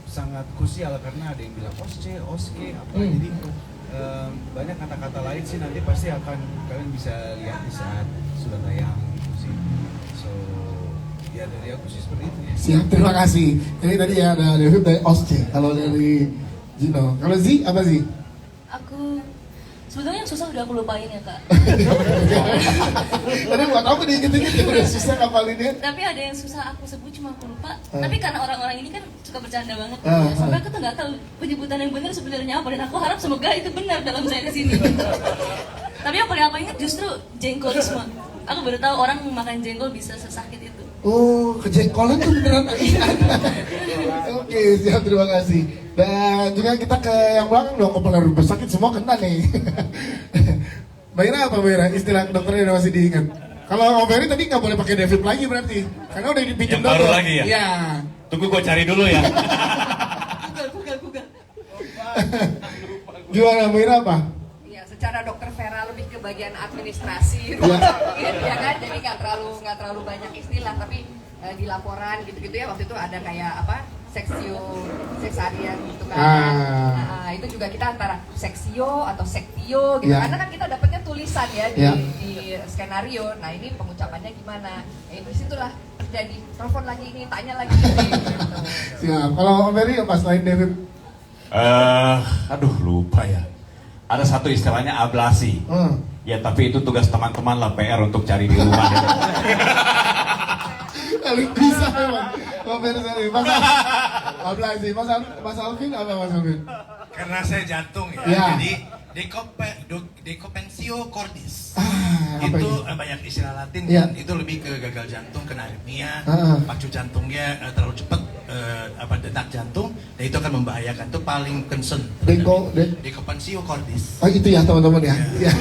sangat krusial karena ada yang bilang OSCE apa jadi banyak kata-kata lain sih nanti pasti akan kalian bisa lihat di saat sudah tayang gitu sih. So ya dari aku sih seperti itu ya. Siap, terima kasih. Ini tadi ya ada David dari OSCE. Kalau dari Gino, kalau Z apa sih? Aku Sebetulnya yang susah udah aku lupain ya kak. Tadi buat apa dikit-dikit ya udah susah ngapalinnya. Tapi ada yang susah aku sebut cuma aku lupa. Tapi karena orang-orang ini kan suka bercanda banget. Ah, Sampai aku tuh nggak tahu penyebutan yang benar sebenarnya apa, dan aku harap semoga itu benar dalam saya kesini. Tapi yang paling aku ingat justru jengkolisme. Aku baru tahu orang makan jengkol bisa sesakit itu. Oh, kejengkolan tuh beneran ada. Oke, siap, terima kasih. Dan juga kita ke yang belakang dong, kepala rumah sakit semua kena nih. Mbak Ira apa Mbak Ira? Istilah dokternya udah masih diingat. Kalau Om Ferry tadi nggak boleh pakai David lagi berarti, karena udah dipinjam Yang baru lagi ya? Iya. Tunggu gue cari dulu ya. Google. Gimana Mbak Ira apa? Ya, secara dokter Vera lebih ke bagian administrasi rumah sakit, ya kan, jadi nggak terlalu banyak istilah, tapi di laporan gitu-gitu ya waktu itu ada kayak apa seksarian gitu kan. Nah, itu juga kita antara seksio atau sektio gitu, karena kan kita dapatnya tulisan ya di skenario. Nah ini pengucapannya gimana? Di situlah terjadi telepon lagi ini, tanya lagi ini. Gitu. Siap. Kalau Om Ferry apa selain David? Aduh lupa ya. Ada satu istilahnya ablasi. Ya tapi itu tugas teman-teman lah, PR untuk cari di rumah. Ya. Lalu bisa memang. Om Ferry sorry. Ablasi. Mas Alvin apa Mas Alvin? Karena saya jantung ya, Ya. jadi decopensio cordis. Itu banyak istilah Latin Ya. kan, itu lebih ke gagal jantung, kena aritmia, pacu jantungnya terlalu cepat, detak jantung, dan itu akan membahayakan. Itu paling concern. Decopensio cordis. Oh itu ya teman-teman ya. Ya.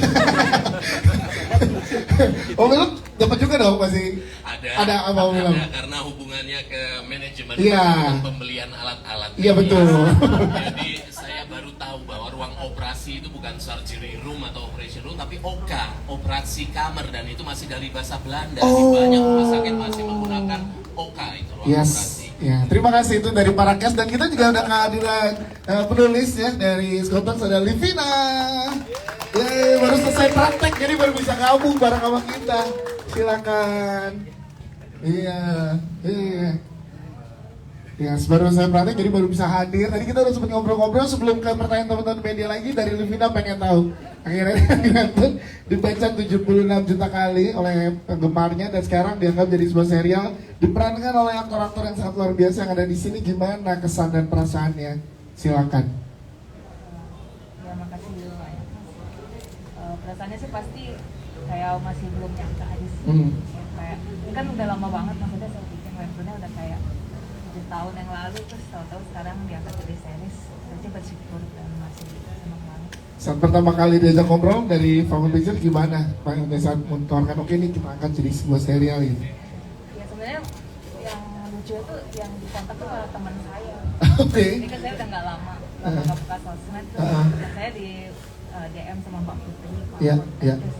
Om Film dapat juga dong masih. Ada apa Om Film? Karena hubungannya ke manajemen Iya. pembelian alat-alat. Iya betul. Jadi saya baru tahu bahwa ruang operasi itu bukan surgery room atau operation room, tapi OK, operasi kamar, dan itu masih dari bahasa Belanda. Di banyak rumah sakit masih menggunakan OK itu ruang operasi. Ya, terima kasih itu dari para cast, dan kita juga udah kehadiran penulis ya dari Scotland, ada Livina. Yeay, baru selesai praktek jadi baru bisa gabung bareng sama kita. Silakan. Iya. Ya, baru saya praktek jadi baru bisa hadir. Tadi kita udah sempat ngobrol-ngobrol sebelum ke pertanyaan teman-teman media lagi. Dari Livina pengen tahu. Akhirnya dibaca 76 juta kali oleh penggemarnya, dan sekarang dianggap jadi sebuah serial diperankan oleh aktor-aktor yang sangat luar biasa yang ada di sini. Gimana kesan dan perasaannya? Silakan. Ya makasih banyak. Perasaannya sih pasti kayak masih belum nyangka aja sih. Kayak ini kan udah lama banget, maksudnya saya bikin webtoonnya udah kayak 7 tahun yang lalu, terus tahu-tahu sekarang diangkat jadi series. Saya bersyukur dan masih senang banget. Saat pertama kali diajak ngobrol dari Family Picture gimana? Pak saat mentorkan oke nih kita angkat jadi sebuah serial gitu. Ya sebenarnya yang lucu itu yang dikontak tuh malah teman saya. Oke. Jadi kan saya udah nggak lama nggak buka sosmed tuh. Dan saya di DM sama Mbak Putri. Iya. Terus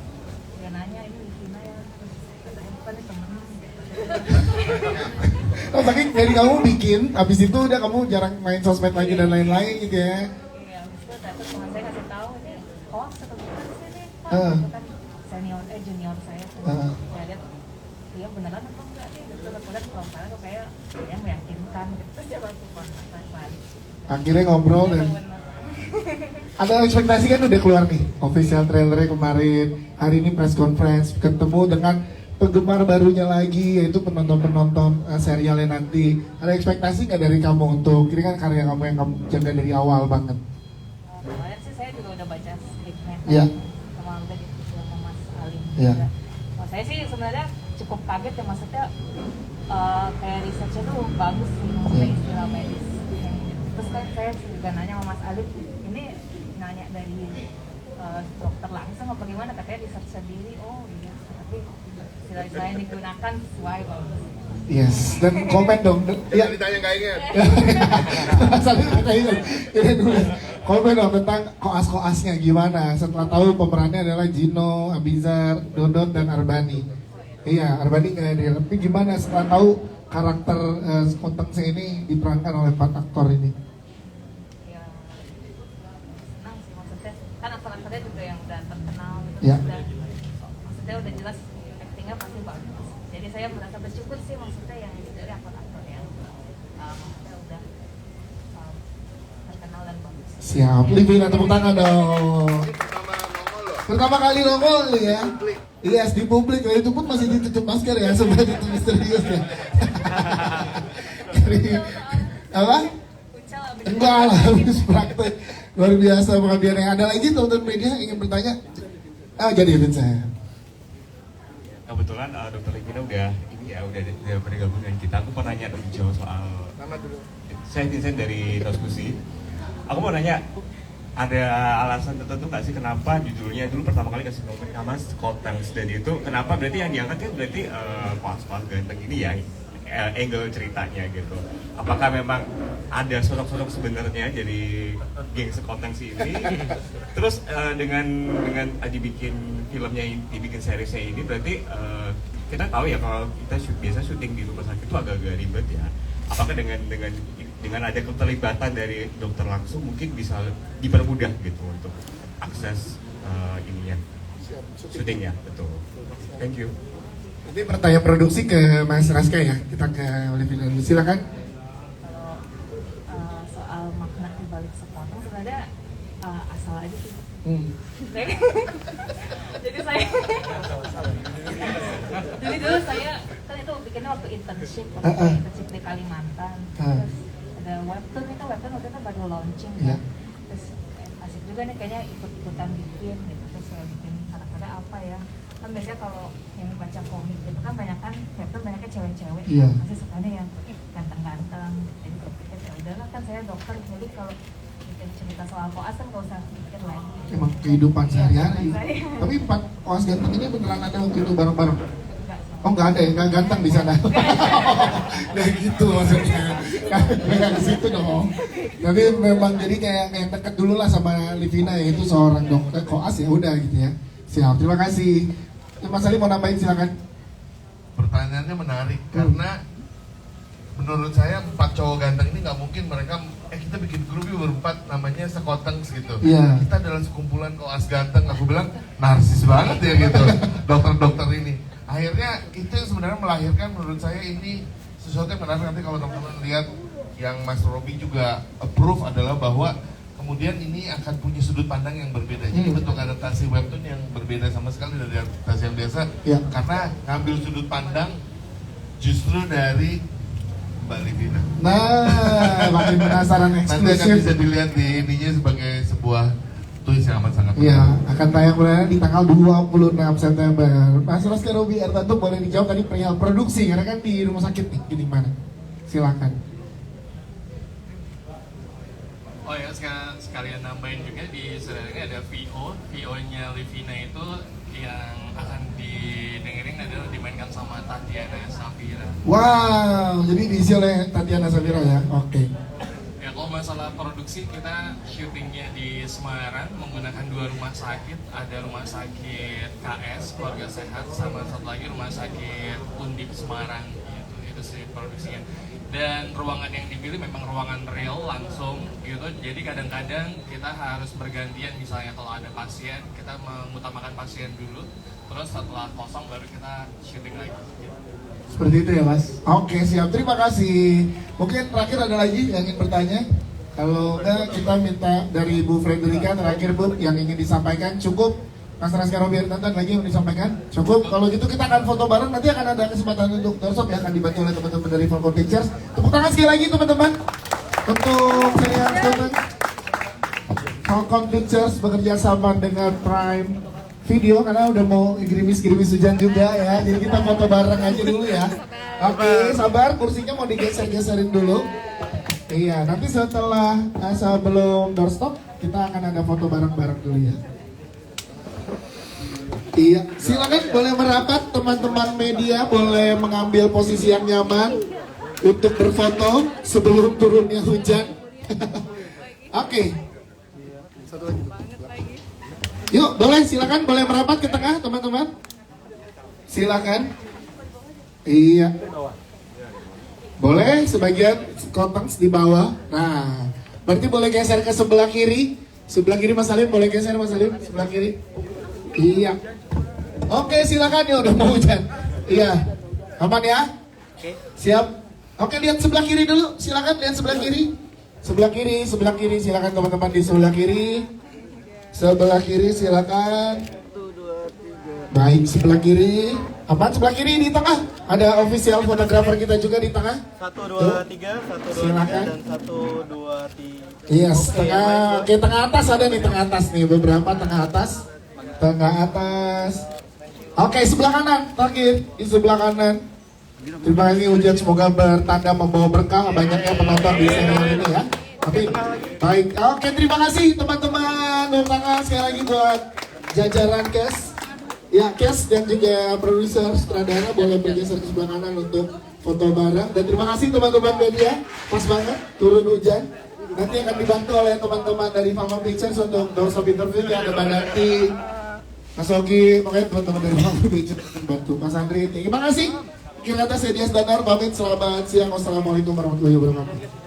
dia nanya ini Livina ya, terus katanya bukan nih temen. Oh, saking dari kamu bikin, habis itu udah kamu jarang main sosmed lagi dan lain-lain gitu ya? Iya, habis itu ternyata teman saya ngasih tahu ini hoax atau bukan sih nih Pak? Itu kan junior saya tuh. Ya dia, iya beneran atau enggak nih? Gitu, kemudian kalau misalnya kok kayak dia meyakinkan gitu, terus dia langsung kontak lagi. Akhirnya ngobrol dan ada ekspektasi kan udah keluar nih official trailernya kemarin, hari ini press conference, ketemu dengan penggemar barunya lagi, yaitu penonton-penonton serialnya nanti. Ada ekspektasi nggak dari kamu untuk, ini kan karya kamu yang kamu jaga dari awal banget? Kemarin sih saya juga udah baca skripnya Iya. sama udah diskusi sama Mas Alim Iya. juga. Oh, saya sih sebenarnya cukup kaget ya, maksudnya kayak researchnya tuh bagus sih, maksudnya istilah medis. Terus kan saya juga nanya sama Mas Alim, ini nanya dari dokter langsung apa gimana, katanya research sendiri. Oh iya, tapi istilah-istilah yang digunakan sesuai bagus. Yes, dan komen dong. Ya, ditanya nggak ingat. Sambil kita ingat. Komen dong tentang koas-koasnya gimana setelah tahu pemerannya adalah Gino, Abizar, Dodot, dan Arbani. Iya, Arbani nggak ada, tapi gimana setelah tahu karakter Kontengse ini diperankan oleh 4 aktor ini? Ya, senang sih, maksudnya kan aktor-aktornya juga yang udah terkenal gitu, Ya. maksudnya udah jelas actingnya pasti bagus. Jadi saya merasa bersyukur sih, maksudnya yang dari aktor-aktor yang maksudnya udah terkenal dan bagus. Siap, Livina tepuk tangan dong. Pertama kali nongol nih ya. Yes, di publik. Itu pun masih ditutup masker ya, sebab itu misterius ya. Jadi, apa? Enggak lah, habis praktek. Luar biasa pengabdiannya. Ada lagi teman-teman media ingin bertanya? Jadi Vincent. Kebetulan Dokter Regina udah bergabung dengan kita. Aku mau nanya lebih jauh soal. Nama dulu. Saya Vincent dari Toskusi. Aku mau nanya, ada alasan tertentu nggak sih kenapa judulnya dulu pertama kali kasih nama Scott Tanks, dan itu kenapa berarti yang diangkat kan berarti pas ganteng ini ya, angle ceritanya gitu. Apakah memang ada sosok-sosok sebenarnya jadi geng Scott Tanks ini? Terus dengan dibikin filmnya, dibikin seriesnya ini berarti kita tahu ya kalau kita biasa syuting di rumah sakit itu agak-agak ribet ya. Apakah dengan ada keterlibatan dari dokter langsung mungkin bisa dipermudah gitu untuk akses ininya syutingnya, betul. Thank you. Nanti pertanyaan produksi ke Mas Raska ya, kita ke Olivia dulu, silakan. Kalau soal makna dibalik sepotong sebenarnya asal aja sih. Jadi dulu saya kan itu bikinnya waktu internship di Kalimantan. Terus ada webtoon waktu itu baru launching ya. Terus asik juga nih kayaknya ikut-ikutan bikin gitu. Terus saya bikin karakternya apa ya? Kan biasanya kalau yang baca komik itu kan banyak kan webtoon banyaknya cewek-cewek. Masih sukanya yang ganteng-ganteng. Jadi berpikir ya udahlah, kan saya dokter, jadi kalau bikin cerita soal koas kan nggak usah mikir lagi. Emang kehidupan sehari-hari. Tapi 4 koas ganteng ini beneran ada waktu itu bareng-bareng? Oh nggak ada ya, nggak ganteng di sana. Nggak gitu maksudnya. Kayak di situ dong. Tapi memang jadi kayak deket dulu lah sama Livina, ya itu seorang dokter koas, ya udah gitu ya. Siap, terima kasih. Mas Ali mau nambahin, silakan. Pertanyaannya menarik karena menurut saya 4 cowok ganteng ini nggak mungkin mereka kita bikin grup yuk berempat namanya Sekoteng gitu. Kita adalah sekumpulan koas ganteng. Aku bilang narsis banget ya gitu dokter-dokter ini. Akhirnya itu yang sebenarnya melahirkan menurut saya ini sesuatu yang menarik. Nanti kalau teman-teman lihat yang Mas Robi juga approve adalah bahwa kemudian ini akan punya sudut pandang yang berbeda. Jadi bentuk adaptasi webtoon yang berbeda sama sekali dari adaptasi yang biasa. Karena ngambil sudut pandang justru dari Mbak Livina. Nah, makin penasaran eksklusif. Nanti akan bisa dilihat di ininya sebagai sebuah twist yang amat sangat menarik. Iya, akan tayang di tanggal 26 September. Mas Raska Robi Ertanto boleh dijawab tadi perihal produksi, karena kan di rumah sakit nih, di mana? Silakan. Oh ya, sekalian nambahin juga di saudara ini ada VO-nya Livina itu yang akan didengerin adalah dimainkan sama Tatiana Safira. Wow, jadi diisi oleh Tatiana Safira ya, oke. Ya kalau masalah produksi, kita syutingnya di Semarang menggunakan 2 rumah sakit. Ada rumah sakit KS, Keluarga Sehat, sama satu lagi rumah sakit Undip Semarang gitu. Itu sih produksinya. Dan ruangan yang dipilih memang ruangan real langsung gitu. Jadi kadang-kadang kita harus bergantian, misalnya kalau ada pasien, kita mengutamakan pasien dulu. Terus setelah kosong baru kita syuting lagi gitu. Seperti itu ya Mas. Oke, siap, terima kasih. Mungkin terakhir ada lagi yang ingin bertanya? Kalau enggak kita minta dari Bu Frederica terakhir Bu yang ingin disampaikan. Cukup Mas Raska Robi Ertanto lagi yang disampaikan? Cukup. Kalau gitu kita akan foto bareng, nanti akan ada kesempatan untuk doorstop yang akan dibantu oleh teman-teman dari Falcon Pictures. Tepuk tangan sekali lagi teman-teman untuk saya Falcon Pictures bekerja sama dengan Prime Video karena udah mau gerimis-gerimis hujan juga ya. Jadi kita foto bareng aja dulu ya. Oke, sabar, kursinya mau digeser-geserin dulu. Iya, nanti setelah sebelum doorstop kita akan ada foto bareng-bareng dulu ya. Iya, silakan boleh merapat teman-teman media, boleh mengambil posisi yang nyaman untuk berfoto sebelum turunnya hujan. Oke. Satu lagi. Yuk, boleh silakan boleh merapat ke tengah teman-teman. Silakan. Iya. Boleh sebagian konteks di bawah. Nah, berarti boleh geser ke sebelah kiri. Sebelah kiri Mas Salim, boleh geser Mas Salim, sebelah kiri. Iya. Oke, silakan ya udah mau hujan. Iya. Aman ya? Siap. Oke, lihat sebelah kiri dulu. Silakan lihat sebelah kiri. Sebelah kiri, silakan teman-teman di sebelah kiri. Sebelah kiri silakan. Baik, sebelah kiri. Apaan sebelah kiri di tengah? Ada official fotografer kita juga di tengah. 1, 2, 3, 1, 2, silakan. 3 dan 1, 2, 3. Iya, tengah. Oke, tengah atas ada nih, tengah atas nih, beberapa tengah atas. Tengah atas. Oke, sebelah kanan, terakhir di sebelah kanan. Terima kasih Ujian, semoga bertanda membawa berkah banyaknya penonton di serial ini ya. Tapi baik, oke terima kasih teman-teman. Tepuk tangan sekali lagi buat jajaran cast. Ya, cast dan juga produser sutradara boleh bergeser ke sebelah kanan untuk foto bareng. Dan terima kasih teman-teman media, pas banget turun hujan. Nanti akan dibantu oleh teman-teman dari Fama Pictures untuk doorstop interview ya, ada Mbak Nanti, Mas Ogi, makanya teman-teman dari Fama Pictures akan bantu. Mas Andri, terima kasih. Kirata Sedias Danar, pamit, selamat siang, wassalamualaikum warahmatullahi wabarakatuh.